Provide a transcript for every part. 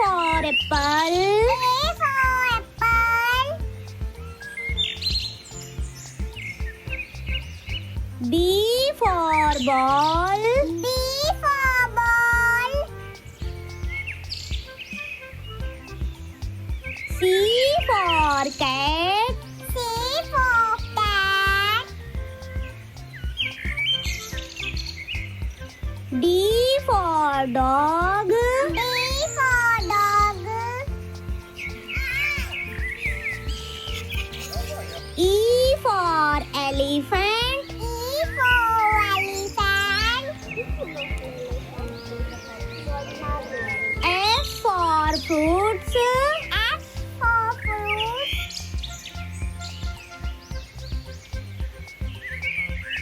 for apple. A for apple. B for ball. B for ball. C for cat. C for cat. D for dog. D for dog. E for elephant. E for elephant. F for fruits. F for fruit.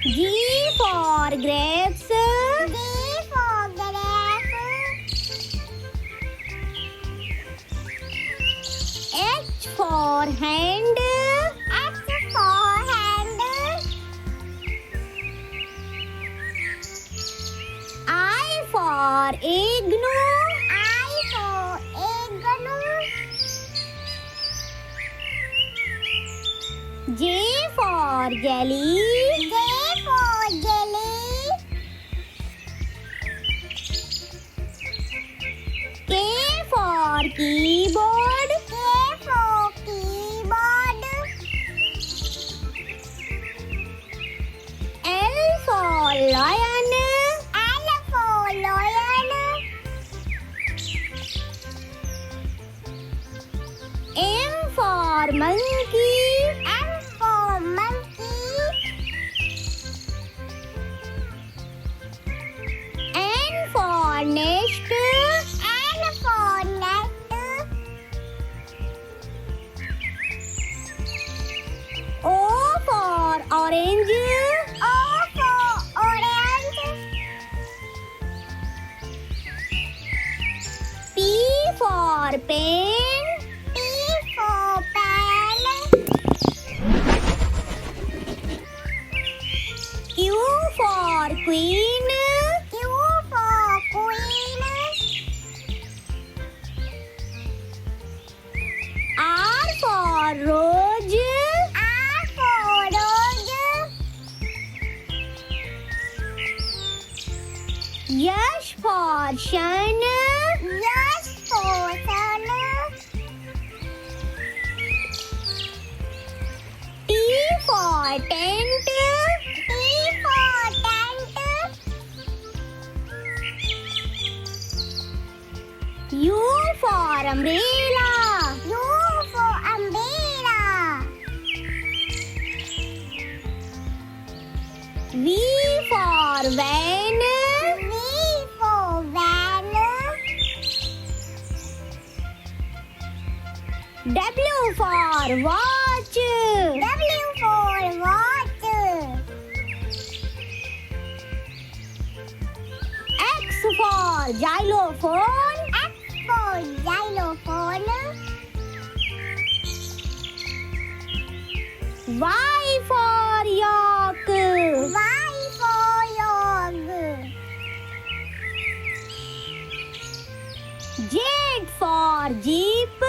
G for grapes. G for grape. H for hand. H for hand. I for igloo. I for igloo. J for jelly. J for jelly. K for keyboard. K for keyboard. L for lion. L for lion. M for monkey. M for monkey. N for nest. N for net. O for orange. O for orange. P for pen. P for pen. Q for queen. Q for queen. R for rose. R for rose. S for sun. S for sun. T for tent. T for tent. U for umbrella. U for umbrella. V for van. V for van. W for watch. W for watch. X for xylophone. X for xylophone. Y for yak. Y for yog. Z for jeep.